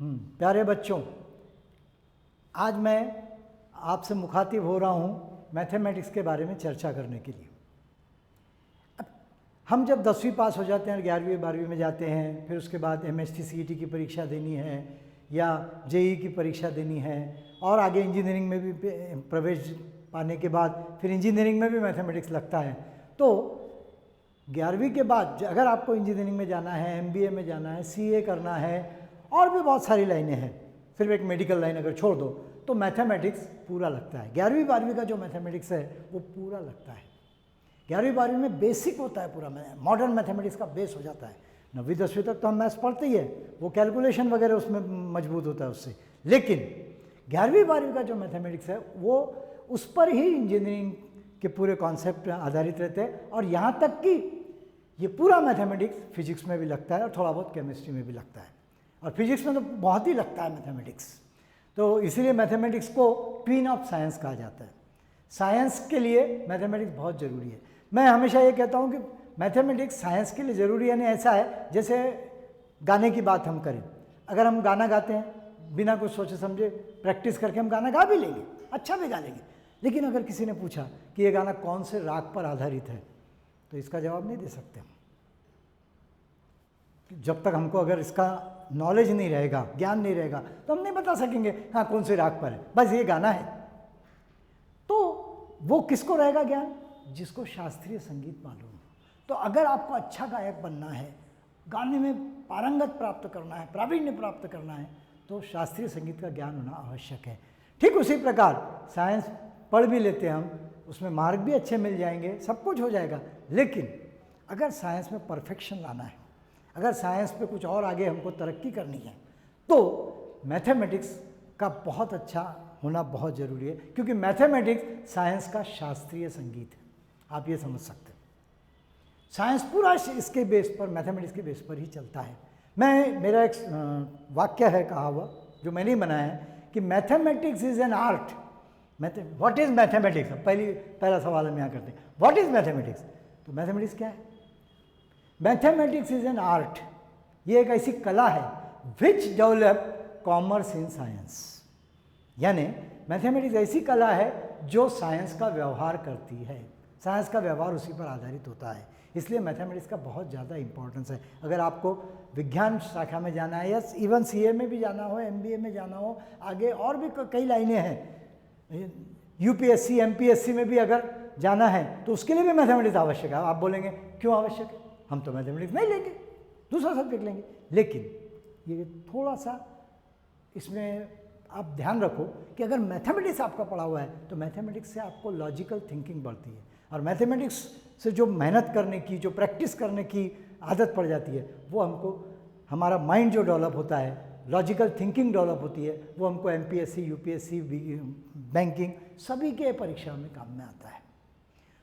प्यारे बच्चों, आज मैं आपसे मुखातिब हो रहा हूँ मैथमेटिक्स के बारे में चर्चा करने के लिए। अब हम जब 10वीं पास हो जाते हैं, 11वीं 12वीं में जाते हैं, फिर उसके बाद MST CET की परीक्षा देनी है या JEE की परीक्षा देनी है और आगे इंजीनियरिंग में भी प्रवेश पाने के बाद फिर इंजीनियरिंग में भी मैथमेटिक्स लगता है। तो 11वीं के बाद अगर आपको इंजीनियरिंग में जाना है, MBA में जाना है, CA करना है और भी बहुत सारी लाइनें हैं, सिर्फ एक मेडिकल लाइन अगर छोड़ दो तो मैथमेटिक्स पूरा लगता है। 11वीं 12वीं का जो मैथमेटिक्स है वो पूरा लगता है। 11वीं 12वीं में बेसिक होता है, पूरा मॉडर्न मैथमेटिक्स का बेस हो जाता है। 9वीं 10वीं तक तो हम मैथ्स पढ़ते ही है, वो कैलकुलेशन वगैरह उसमें मजबूत होता है उससे। लेकिन 11वीं 12वीं का जो मैथमेटिक्स है वो उस पर ही इंजीनियरिंग के पूरे कॉन्सेप्ट आधारित रहते हैं। और यहाँ तक कि ये पूरा मैथमेटिक्स फिजिक्स में भी लगता है और थोड़ा बहुत केमिस्ट्री में भी लगता है, और फिजिक्स में तो बहुत ही लगता है मैथमेटिक्स। तो इसीलिए मैथमेटिक्स को क्वीन ऑफ साइंस कहा जाता है। साइंस के लिए मैथमेटिक्स बहुत ज़रूरी है। मैं हमेशा ये कहता हूँ कि मैथमेटिक्स साइंस के लिए ज़रूरी है। नहीं, ऐसा है जैसे गाने की बात हम करें, अगर हम गाना गाते हैं बिना कुछ सोचे समझे प्रैक्टिस करके हम गाना गा भी लेंगे, अच्छा भी गा लेंगे। लेकिन अगर किसी ने पूछा कि ये गाना कौन से राग पर आधारित है, तो इसका जवाब नहीं दे सकते हम। जब तक हमको अगर इसका नॉलेज नहीं रहेगा, ज्ञान नहीं रहेगा, तो हम नहीं बता सकेंगे हाँ कौन से राग पर है, बस ये गाना है। तो वो किसको रहेगा ज्ञान? जिसको शास्त्रीय संगीत मालूम हो। तो अगर आपको अच्छा गायक बनना है, गाने में पारंगत प्राप्त करना है, प्रावीण्य प्राप्त करना है, तो शास्त्रीय संगीत का ज्ञान होना आवश्यक है। ठीक उसी प्रकार साइंस पढ़ भी लेते हैं हम, उसमें मार्क भी अच्छे मिल जाएंगे, सब कुछ हो जाएगा। लेकिन अगर साइंस में परफेक्शन लाना है, अगर साइंस पे कुछ और आगे हमको तरक्की करनी है, तो मैथमेटिक्स का बहुत अच्छा होना बहुत ज़रूरी है। क्योंकि मैथमेटिक्स साइंस का शास्त्रीय संगीत है, आप ये समझ सकते हैं। साइंस पूरा इसके बेस पर, मैथमेटिक्स के बेस पर ही चलता है। मेरा एक वाक्य है कहा हुआ जो मैंने ही बनाया है कि mathematics is an art. What is mathematics? पहला सवाल हम यहाँ करते हैं, व्हाट इज मैथमेटिक्स? तो मैथमेटिक्स क्या है? मैथमेटिक्स इज एन आर्ट, ये एक ऐसी कला है which develop commerce in science. यानी मैथमेटिक्स ऐसी कला है जो साइंस का व्यवहार करती है, साइंस का व्यवहार उसी पर आधारित होता है। इसलिए मैथमेटिक्स का बहुत ज़्यादा इंपॉर्टेंस है। अगर आपको विज्ञान शाखा में जाना है या इवन CA में भी जाना हो, MBA में जाना हो, आगे और भी कई लाइनें हैं, UPSC MPSC में भी अगर जाना है तो उसके लिए भी मैथमेटिक्स आवश्यक है। आप बोलेंगे क्यों आवश्यक है? हम तो मैथमेटिक्स नहीं लेंगे, दूसरा सब्जेक्ट लेंगे। लेकिन ये थोड़ा सा इसमें आप ध्यान रखो कि अगर मैथमेटिक्स आपका पढ़ा हुआ है तो मैथमेटिक्स से आपको लॉजिकल थिंकिंग बढ़ती है, और मैथमेटिक्स से जो मेहनत करने की, जो प्रैक्टिस करने की आदत पड़ जाती है, वो हमको, हमारा माइंड जो डेवलप होता है, लॉजिकल थिंकिंग डेवलप होती है, वो हमको MPSC UPSC बैंकिंग सभी के परीक्षा में काम में आता है।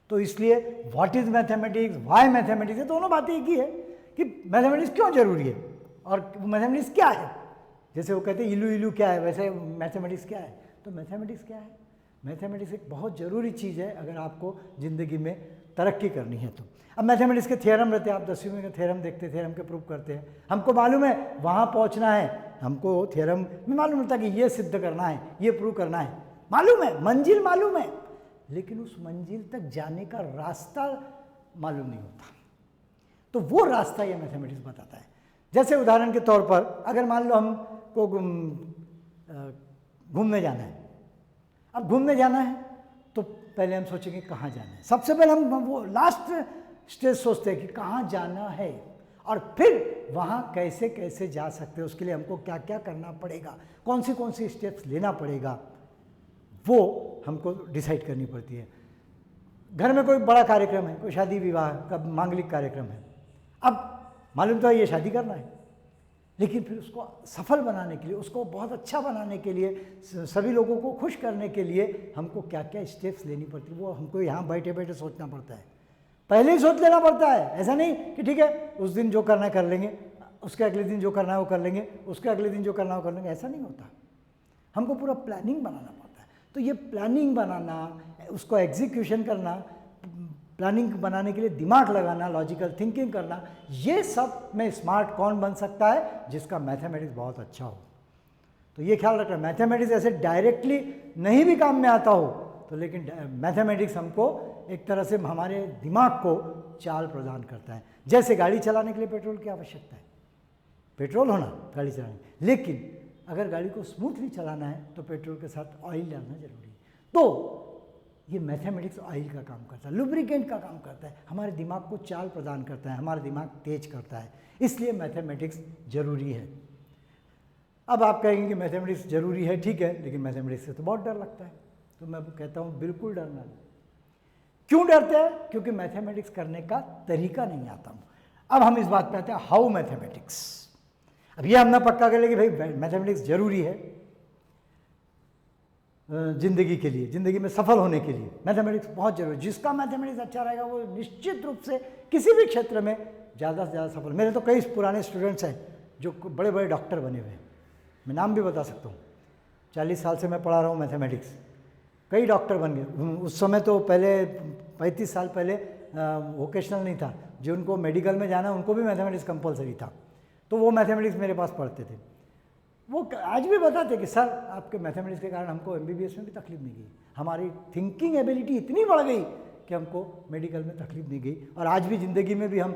तो इसलिए what is mathematics, why mathematics, ये दोनों बातें एक ही है कि मैथमेटिक्स क्यों जरूरी है और मैथमेटिक्स क्या है। जैसे वो कहते हैं इलू इलू क्या है, वैसे मैथमेटिक्स क्या है। तो मैथमेटिक्स क्या है? मैथमेटिक्स एक बहुत ज़रूरी चीज़ है अगर आपको ज़िंदगी में तरक्की करनी है तो। अब मैथमेटिक्स के थ्योरम रहते हैं, आप 10वीं में थ्योरम देखते, थ्योरम के प्रूव करते हैं। हमको मालूम है वहाँ पहुँचना है, हमको थ्योरम में मालूम होता है कि ये सिद्ध करना है, ये प्रूव करना है, मालूम है, मंजिल मालूम है, लेकिन उस मंजिल तक जाने का रास्ता मालूम नहीं होता। तो वो रास्ता ये मैथमेटिक्स बताता है। जैसे उदाहरण के तौर पर अगर मान लो हमको घूमने जाना है। अब घूमने जाना है तो पहले हम सोचेंगे कहाँ जाना है। सबसे पहले हम वो लास्ट स्टेज सोचते हैं कि कहाँ जाना है, और फिर वहाँ कैसे कैसे जा सकते हैं, उसके लिए हमको क्या क्या करना पड़ेगा, कौन सी स्टेप्स लेना पड़ेगा, वो हमको डिसाइड करनी पड़ती है। घर में कोई बड़ा कार्यक्रम है, कोई शादी विवाह का मांगलिक कार्यक्रम है। अब मालूम तो है ये शादी करना है, लेकिन फिर उसको सफल बनाने के लिए, उसको बहुत अच्छा बनाने के लिए, सभी लोगों को खुश करने के लिए हमको क्या क्या स्टेप्स लेनी पड़ती है, वो हमको यहाँ बैठे बैठे सोचना पड़ता है। पहले ही सोच लेना पड़ता है। ऐसा नहीं कि ठीक है उस दिन जो करना है कर लेंगे, उसके अगले दिन जो करना है वो कर लेंगे, उसके अगले दिन जो करना है वो कर लेंगे, ऐसा नहीं होता। हमको पूरा प्लानिंग बनाना पड़ता है। तो ये प्लानिंग बनाना, उसको एग्जीक्यूशन करना, प्लानिंग बनाने के लिए दिमाग लगाना, लॉजिकल थिंकिंग करना, ये सब में स्मार्ट कौन बन सकता है? जिसका मैथमेटिक्स बहुत अच्छा हो। तो ये ख्याल रखना, मैथमेटिक्स ऐसे डायरेक्टली नहीं भी काम में आता हो तो, लेकिन मैथमेटिक्स हमको एक तरह से हमारे दिमाग को चाल प्रदान करता है। जैसे गाड़ी चलाने के लिए पेट्रोल की आवश्यकता है, पेट्रोल होना गाड़ी चलाने, लेकिन अगर गाड़ी को स्मूथली चलाना है तो पेट्रोल के साथ ऑयल डालना जरूरी है। तो ये मैथमेटिक्स ऑयल का काम करता है, लुब्रिकेंट का काम करता है, हमारे दिमाग को चाल प्रदान करता है, हमारा दिमाग तेज करता है, इसलिए मैथमेटिक्स जरूरी है। अब आप कहेंगे कि मैथमेटिक्स जरूरी है, ठीक है, लेकिन मैथमेटिक्स से तो बहुत डर लगता है। तो मैं कहता हूँ बिल्कुल डरना नहीं। क्यों डरते हैं? क्योंकि मैथमेटिक्स करने का तरीका नहीं आता हूँ। अब हम इस बात पे आते हैं, हाउ मैथमेटिक्स। अब ये हमने पक्का कर लिया कि भाई मैथमेटिक्स जरूरी है जिंदगी के लिए, जिंदगी में सफल होने के लिए मैथमेटिक्स बहुत जरूरी है। जिसका मैथमेटिक्स अच्छा रहेगा वो निश्चित रूप से किसी भी क्षेत्र में ज़्यादा से ज़्यादा सफल। मेरे तो कई पुराने स्टूडेंट्स हैं जो बड़े बड़े डॉक्टर बने हुए हैं, मैं नाम भी बता सकता हूँ। 40 साल से मैं पढ़ा रहा हूँ मैथमेटिक्स, कई डॉक्टर बन गए। उस समय तो पहले 35 साल पहले वोकेशनल नहीं था, जो उनको मेडिकल में जाना उनको भी मैथमेटिक्स कंपलसरी था, तो वो मैथमेटिक्स मेरे पास पढ़ते थे। वो आज भी बताते कि सर आपके मैथमेटिक्स के कारण हमको MBBS में भी तकलीफ नहीं गई, हमारी थिंकिंग एबिलिटी इतनी बढ़ गई कि हमको मेडिकल में तकलीफ नहीं गई, और आज भी ज़िंदगी में भी हम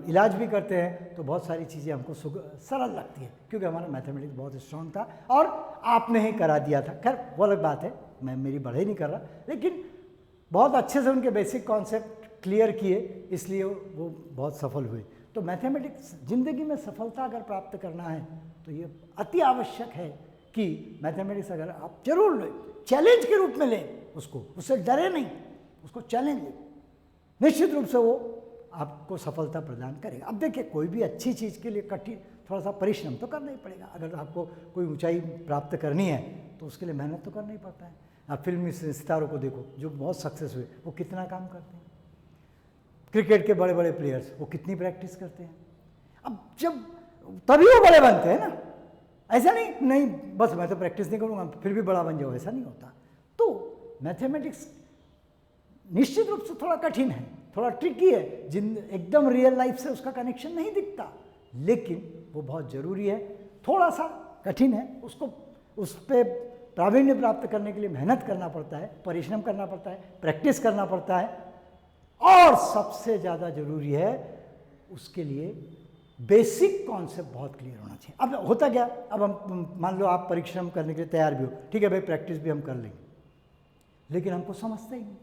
इलाज भी करते हैं तो बहुत सारी चीज़ें हमको सरल लगती है, क्योंकि हमारा मैथमेटिक्स बहुत स्ट्रांग था और आपने ही करा दिया था। खैर वो अलग बात है, मैं मेरी बढ़ाई नहीं कर रहा, लेकिन बहुत अच्छे से उनके बेसिक कॉन्सेप्ट क्लियर किए, इसलिए वो बहुत सफल हुए। तो मैथमेटिक्स ज़िंदगी में सफलता अगर प्राप्त करना है तो ये अति आवश्यक है कि मैथमेटिक्स अगर आप जरूर लें, चैलेंज के रूप में लें उसको, उससे डरे नहीं, उसको चैलेंज लें, निश्चित रूप से वो आपको सफलता प्रदान करेगा। अब देखिए, कोई भी अच्छी चीज़ के लिए कठिन थोड़ा सा परिश्रम तो करना ही पड़ेगा। अगर आपको कोई ऊंचाई प्राप्त करनी है तो उसके लिए मेहनत तो करना ही पड़ता है। आप फिल्मी सितारों को देखो जो बहुत सक्सेस हुए, वो कितना काम करते हैं। क्रिकेट के बड़े बड़े प्लेयर्स वो कितनी प्रैक्टिस करते हैं। अब जब तभी वो बड़े बनते हैं ना, ऐसा नहीं बस मैं तो प्रैक्टिस नहीं करूँगा फिर भी बड़ा बन जाओ, ऐसा नहीं होता। तो मैथमेटिक्स निश्चित रूप से थोड़ा कठिन है, थोड़ा ट्रिकी है, एकदम रियल लाइफ से उसका कनेक्शन नहीं दिखता, लेकिन वो बहुत ज़रूरी है। थोड़ा सा कठिन है, उसको उस पर प्रावीण्य प्राप्त करने के लिए मेहनत करना पड़ता है, परिश्रम करना पड़ता है, प्रैक्टिस करना पड़ता है, और सबसे ज़्यादा जरूरी है उसके लिए बेसिक कॉन्सेप्ट बहुत क्लियर होना चाहिए। अब होता क्या, अब हम मान लो आप परिश्रम करने के लिए तैयार भी हो, ठीक है भाई प्रैक्टिस भी हम कर लेंगे, लेकिन हमको समझते ही नहीं।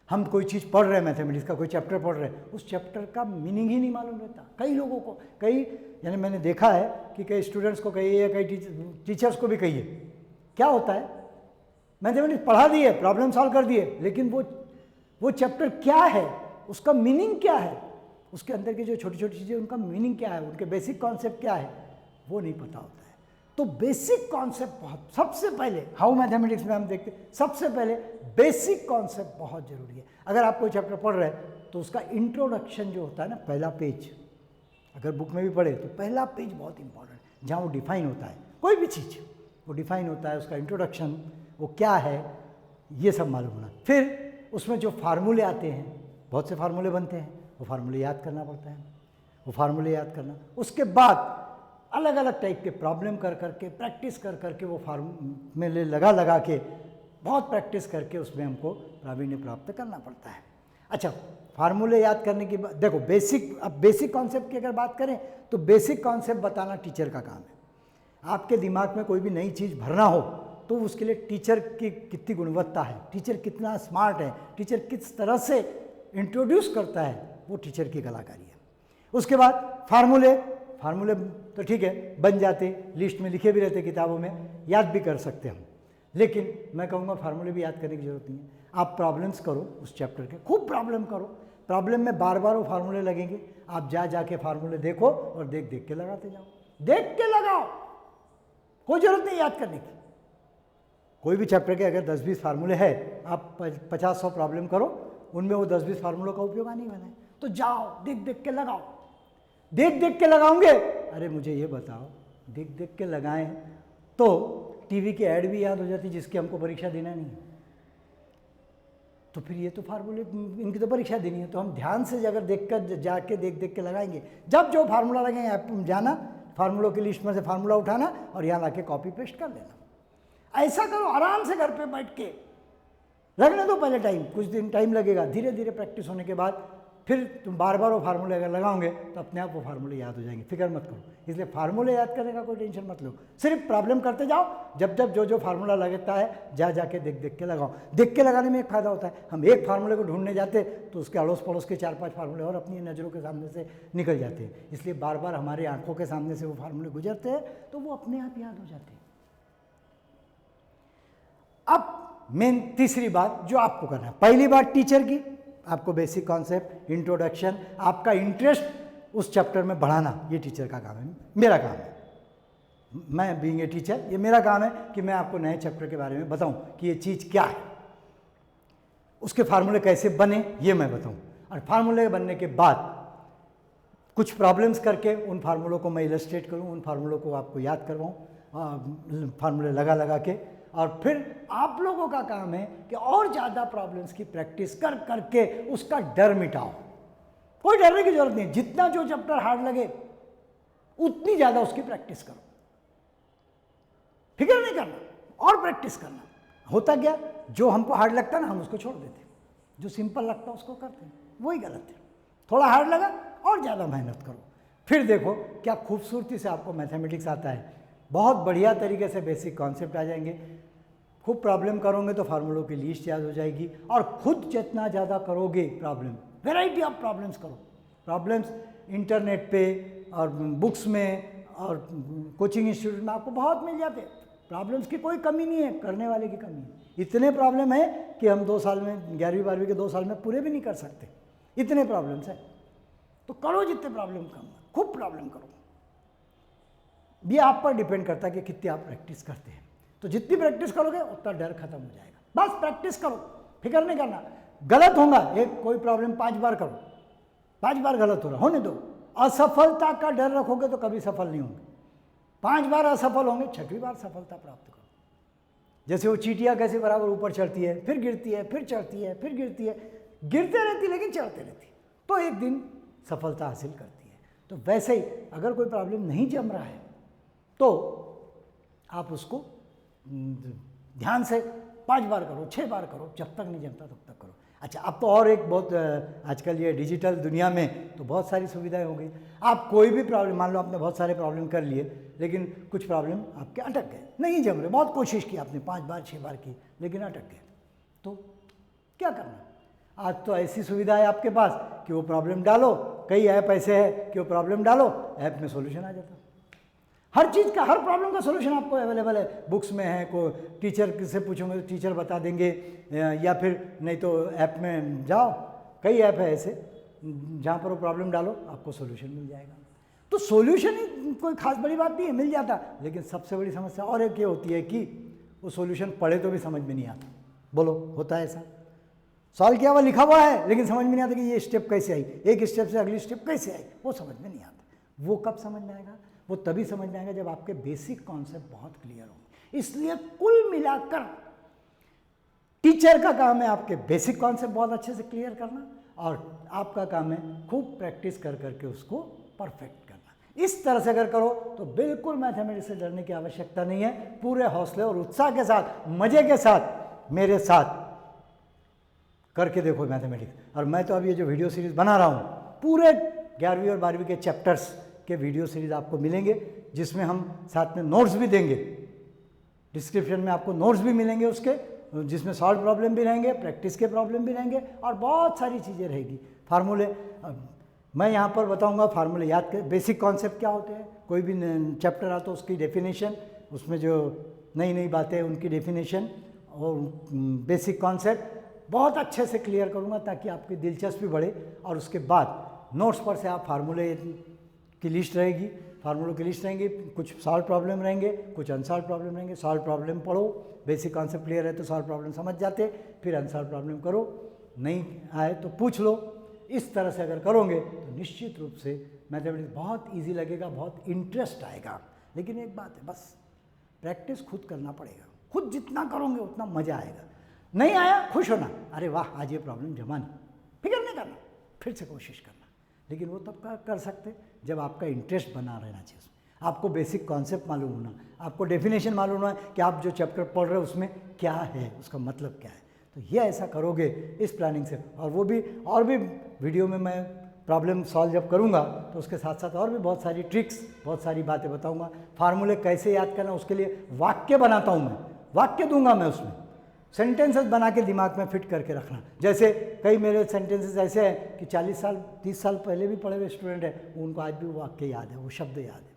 हम कोई चीज़ पढ़ रहे हैं, मैथमेटिक्स का कोई चैप्टर पढ़ रहे हैं, उस चैप्टर का मीनिंग ही नहीं मालूम रहता कई लोगों को। यानी मैंने देखा है कि कई स्टूडेंट्स को कहिए, कई टीचर्स को भी कहिए, क्या होता है मैथमेटिक्स पढ़ा दिए, प्रॉब्लम सॉल्व कर दिए, लेकिन वो चैप्टर क्या है, उसका मीनिंग क्या है, उसके अंदर की जो छोटी छोटी चीज़ें उनका मीनिंग क्या है, उनके बेसिक कॉन्सेप्ट क्या है, वो नहीं पता होता है। तो बेसिक कॉन्सेप्ट बहुत, सबसे पहले हाउ मैथमेटिक्स में हम देखते हैं, सबसे पहले बेसिक कॉन्सेप्ट बहुत जरूरी है। अगर आप कोई चैप्टर पढ़ रहे हैं तो उसका इंट्रोडक्शन जो होता है ना, पहला पेज, अगर बुक में भी पढ़े तो पहला पेज बहुत इंपॉर्टेंट है, जहाँ वो डिफाइन होता है, कोई भी चीज़ वो डिफाइन होता है, उसका इंट्रोडक्शन वो क्या है ये सब मालूम होना। फिर उसमें जो फार्मूले आते हैं, बहुत से फार्मूले बनते हैं, वो फार्मूले याद करना पड़ता है, वो फार्मूले याद करना, उसके बाद अलग अलग टाइप के प्रॉब्लम कर करके, प्रैक्टिस कर करके, वो फार्मूले लगा के, बहुत प्रैक्टिस करके उसमें हमको प्रावीण्य प्राप्त करना पड़ता है। अच्छा, फार्मूले याद करने की बात, देखो बेसिक कॉन्सेप्ट की अगर बात करें तो बेसिक कॉन्सेप्ट बताना टीचर का काम है। आपके दिमाग में कोई भी नई चीज़ भरना हो तो उसके लिए टीचर की कितनी गुणवत्ता है, टीचर कितना स्मार्ट है, टीचर किस तरह से इंट्रोड्यूस करता है, वो टीचर की कलाकारी है। उसके बाद फार्मूले तो ठीक है बन जाते, लिस्ट में लिखे भी रहते, किताबों में याद भी कर सकते हम, लेकिन मैं कहूँगा फार्मूले भी याद करने की जरूरत नहीं है। आप प्रॉब्लम्स करो उस चैप्टर के, खूब प्रॉब्लम करो, प्रॉब्लम में बार बार वो फार्मूले लगेंगे, आप जाके फार्मूले देखो और देख के लगाते जाओ, देख के लगाओ, कोई जरूरत नहीं याद करने की। कोई भी चैप्टर के अगर 10-20 फार्मूले है, आप 50-100 प्रॉब्लम करो, उनमें वो 10-20 फार्मूलों का उपयोग आने वाला है, तो जाओ देख के लगाओ। देख के लगाओगे, अरे मुझे ये बताओ, देख के लगाएं तो टीवी की ऐड भी याद हो जाती जिसकी हमको परीक्षा देना नहीं है, तो फिर ये तो फार्मूले, इनकी तो परीक्षा देनी है, तो हम ध्यान से अगर देख के लगाएंगे, जब जो फार्मूला लगेंगे आप जाना, फार्मूलों की लिस्ट में से फार्मूला उठाना और यहाँ लाके कॉपी पेस्ट कर लेना। ऐसा करो आराम से घर पे बैठ के, लगने दो पहले टाइम, कुछ दिन टाइम लगेगा, धीरे धीरे प्रैक्टिस होने के बाद फिर तुम बार बार वो फार्मूले अगर लगाओगे तो अपने आप वो फार्मूले याद हो जाएंगे। फिक्र मत करो, इसलिए फार्मूले याद करने का कोई टेंशन मत लो, सिर्फ प्रॉब्लम करते जाओ। जब जब जो जो फार्मूला लगता है जा जाके देख देख के लगाओ। देख के लगाने में एक फ़ायदा होता है, हम एक फार्मूले को ढूंढने जाते तो उसके अड़ोस पड़ोस के 4-5 फार्मूले और अपनी नज़रों के सामने से निकल जाते हैं। इसलिए बार बार हमारी आंखों के सामने से वो फार्मूले गुजरते हैं तो वो अपने आप याद हो जाते हैं। अब मेन तीसरी बात जो आपको करना है, पहली बात टीचर की, आपको बेसिक कॉन्सेप्ट, इंट्रोडक्शन, आपका इंटरेस्ट उस चैप्टर में बढ़ाना, ये टीचर का काम है, मेरा काम है। मैं बीइंग ए टीचर, ये मेरा काम है कि मैं आपको नए चैप्टर के बारे में बताऊं कि ये चीज़ क्या है, उसके फार्मूले कैसे बने ये मैं बताऊं, और फार्मूले बनने के बाद कुछ प्रॉब्लम्स करके उन फार्मूलों को मैं इलस्ट्रेट करूं, उन फार्मूलों को आपको याद करवाऊं, फार्मूले लगा लगा के, और फिर आप लोगों का काम है कि और ज़्यादा प्रॉब्लम्स की प्रैक्टिस कर करके उसका डर मिटाओ। कोई डरने की जरूरत नहीं, जितना जो चैप्टर हार्ड लगे उतनी ज़्यादा उसकी प्रैक्टिस करो, फिक्र नहीं करना और प्रैक्टिस करना। होता क्या, जो हमको हार्ड लगता है ना हम उसको छोड़ देते, जो सिंपल लगता है उसको करते हैं, वही गलत है। थोड़ा हार्ड लगा और ज़्यादा मेहनत करो, फिर देखो क्या खूबसूरती से आपको मैथमेटिक्स आता है, बहुत बढ़िया तरीके से बेसिक कॉन्सेप्ट आ जाएंगे। खूब प्रॉब्लम करोगे तो फार्मूलों की लिस्ट याद हो जाएगी, और खुद जितना ज़्यादा करोगे प्रॉब्लम, वैरायटी ऑफ प्रॉब्लम्स करो, प्रॉब्लम्स इंटरनेट पे और बुक्स में और कोचिंग इंस्टीट्यूट में आपको बहुत मिल जाते हैं। प्रॉब्लम्स की कोई कमी नहीं है, करने वाले की कमी है। इतने प्रॉब्लम है कि हम 2 साल में 11वीं 12वीं के 2 साल में पूरे भी नहीं कर सकते, इतने प्रॉब्लम्स हैं। तो करो जितने प्रॉब्लम कम, खूब प्रॉब्लम करो। ये आप पर डिपेंड करता है कि कितनी आप प्रैक्टिस करते हैं। तो जितनी प्रैक्टिस करोगे उतना डर खत्म हो जाएगा। बस प्रैक्टिस करो, फिक्र नहीं करना। गलत होगा, एक कोई प्रॉब्लम 5 बार करो, 5 बार गलत हो रहा, होने दो। असफलता का डर रखोगे तो कभी सफल नहीं होंगे। 5 बार असफल होंगे, 6वीं बार सफलता प्राप्त करो। जैसे वो चींटियाँ कैसे बराबर ऊपर चढ़ती है, फिर गिरती है, फिर चढ़ती है, फिर गिरती है, गिरते रहती लेकिन चढ़ते रहती, तो एक दिन सफलता हासिल करती है। तो वैसे ही अगर कोई प्रॉब्लम नहीं जम रहा है तो आप उसको ध्यान से 5 बार करो, 6 बार करो, जब तक नहीं जमता तब तक करो। अच्छा, अब तो और एक बहुत आजकल ये डिजिटल दुनिया में तो बहुत सारी सुविधाएं हो गई। आप कोई भी प्रॉब्लम, मान लो आपने बहुत सारे प्रॉब्लम कर लिए लेकिन कुछ प्रॉब्लम आपके अटक गए, नहीं जम रहे, बहुत कोशिश की आपने, 5 बार 6 बार की, लेकिन अटक गए, तो क्या करना? आज तो ऐसी सुविधा है आपके पास कि वो प्रॉब्लम डालो, कई ऐप ऐसे है कि वो प्रॉब्लम डालो, ऐप में सोल्यूशन आ जाता है। हर चीज़ का, हर प्रॉब्लम का सोल्यूशन आपको अवेलेबल है, बुक्स में है, को टीचर से पूछोगे तो टीचर बता देंगे, या फिर नहीं तो ऐप में जाओ, कई ऐप है ऐसे जहाँ पर वो प्रॉब्लम डालो आपको सोल्यूशन मिल जाएगा। तो सोल्यूशन ही कोई खास बड़ी बात नहीं है, मिल जाता। लेकिन सबसे बड़ी समस्या और एक ये होती है कि वो सोल्यूशन पढ़े तो भी समझ में नहीं आता। बोलो, होता है ऐसा? सॉल्व किया हुआ लिखा हुआ है लेकिन समझ में नहीं आता कि ये स्टेप कैसे आई, एक स्टेप से अगली स्टेप कैसे आई, वो समझ में नहीं आता। वो कब समझ में आएगा? वो तभी समझ में आएगा जब आपके बेसिक कॉन्सेप्ट बहुत क्लियर होंगे। इसलिए कुल मिलाकर टीचर का काम है आपके बेसिक कॉन्सेप्ट बहुत अच्छे से क्लियर करना, और आपका काम है खूब प्रैक्टिस कर करके उसको परफेक्ट करना। इस तरह से अगर करो तो बिल्कुल मैथमेटिक्स से डरने की आवश्यकता नहीं है। पूरे हौसले और उत्साह के साथ, मजे के साथ मेरे साथ करके देखो मैथमेटिक्स। और मैं तो अब ये जो वीडियो सीरीज बना रहा हूँ, पूरे 11वीं और 12वीं के चैप्टर्स के वीडियो सीरीज आपको मिलेंगे, जिसमें हम साथ में नोट्स भी देंगे। डिस्क्रिप्शन में आपको नोट्स भी मिलेंगे उसके, जिसमें सॉल्व प्रॉब्लम भी रहेंगे, प्रैक्टिस के प्रॉब्लम भी रहेंगे, और बहुत सारी चीज़ें रहेगी। फार्मूले मैं यहाँ पर बताऊँगा, फार्मूले याद कर, बेसिक कॉन्सेप्ट क्या होते हैं, कोई भी चैप्टर आता है उसकी डेफिनेशन, उसमें जो नई नई बातें हैं उनकी डेफिनेशन और बेसिक कॉन्सेप्ट बहुत अच्छे से क्लियर करूँगा ताकि आपकी दिलचस्पी बढ़े। और उसके बाद नोट्स पर से आप फार्मूले की लिस्ट रहेगी, फार्मूलों की लिस्ट रहेंगी, कुछ सॉल्व प्रॉब्लम रहेंगे, कुछ अनसॉल्व प्रॉब्लम रहेंगे। सॉल्व प्रॉब्लम पढ़ो, बेसिक कॉन्सेप्ट क्लियर है तो सॉल्व प्रॉब्लम समझ जाते, फिर अनसॉल्व प्रॉब्लम करो, नहीं आए तो पूछ लो। इस तरह से अगर करोगे तो निश्चित रूप से मैथमेटिक्स बहुत इजी लगेगा, बहुत इंटरेस्ट आएगा। लेकिन एक बात है, बस प्रैक्टिस खुद करना पड़ेगा। खुद जितना करोगे उतना मज़ा आएगा। नहीं आया, खुश होना, अरे वाह आज ये प्रॉब्लम जमा नहीं, फिक्र नहीं करना, फिर से कोशिश करना। लेकिन वो तब कर सकते जब आपका इंटरेस्ट बना रहना चाहिए। आपको बेसिक कॉन्सेप्ट मालूम होना, आपको डेफिनेशन मालूम होना कि आप जो चैप्टर पढ़ रहे हो उसमें क्या है, उसका मतलब क्या है। तो ये ऐसा करोगे इस प्लानिंग से, और भी वीडियो में मैं प्रॉब्लम सॉल्व जब करूँगा तो उसके साथ साथ और भी बहुत सारी ट्रिक्स, बहुत सारी बातें बताऊँगा। फार्मूले कैसे याद करना, उसके लिए वाक्य बनाता हूँ मैं, वाक्य दूंगा मैं उसमें, सेंटेंसेस बना के दिमाग में फिट करके रखना। जैसे कई मेरे सेंटेंसेस ऐसे हैं कि 40 साल 30 साल पहले भी पढ़े हुए स्टूडेंट हैं, उनको आज भी वो वाक्य याद है, वो शब्द याद है,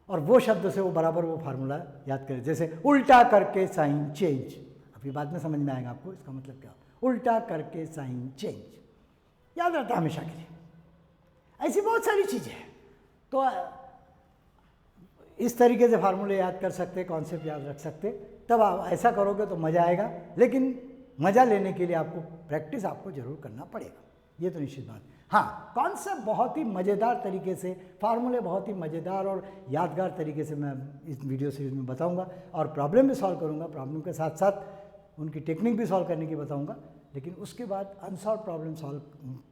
और वो शब्द से वो बराबर वो फार्मूला याद करें। जैसे उल्टा करके साइन चेंज, अभी बाद में समझ में आएगा आपको इसका मतलब क्या, उल्टा करके साइन चेंज याद रहता है हमेशा के लिए। ऐसी बहुत सारी चीज़ें हैं, तो इस तरीके से फार्मूले याद कर सकते, कॉन्सेप्ट याद रख सकते। तब आप ऐसा करोगे तो मज़ा आएगा, लेकिन मज़ा लेने के लिए आपको प्रैक्टिस आपको ज़रूर करना पड़ेगा, ये तो निश्चित बात। हाँ, कॉन्सेप्ट बहुत ही मज़ेदार तरीके से, फार्मूले बहुत ही मज़ेदार और यादगार तरीके से मैं इस वीडियो सीरीज़ में बताऊंगा, और प्रॉब्लम भी सॉल्व करूंगा, प्रॉब्लम के साथ साथ उनकी टेक्निक भी सॉल्व करने की बताऊंगा। लेकिन उसके बाद अनसॉल्व प्रॉब्लम सॉल्व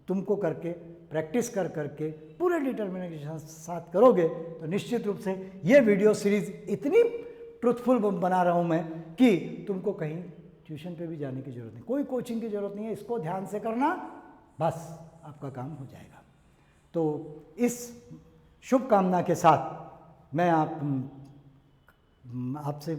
तुमको करके, प्रैक्टिस कर करके पूरे डिटर्मिनेशन के साथ करोगे तो निश्चित रूप से ये वीडियो सीरीज़ इतनी ट्रूथफुल बना रहा हूँ मैं कि तुमको कहीं ट्यूशन पे भी जाने की ज़रूरत नहीं, कोई कोचिंग की ज़रूरत नहीं है। इसको ध्यान से करना, बस आपका काम हो जाएगा। तो इस शुभकामना के साथ मैं आपसे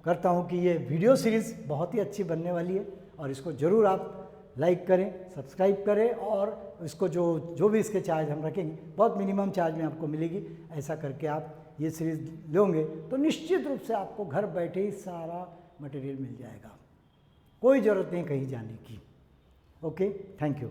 करता हूँ कि ये वीडियो सीरीज़ बहुत ही अच्छी बनने वाली है, और इसको ज़रूर आप लाइक करें, सब्सक्राइब करें, और इसको जो भी इसके चार्ज हम रखेंगे बहुत मिनिमम चार्ज में आपको मिलेगी। ऐसा करके आप ये सीरीज़ लोगे तो निश्चित रूप से आपको घर बैठे ही सारा मटेरियल मिल जाएगा, कोई ज़रूरत नहीं कहीं जाने की। Okay, thank you.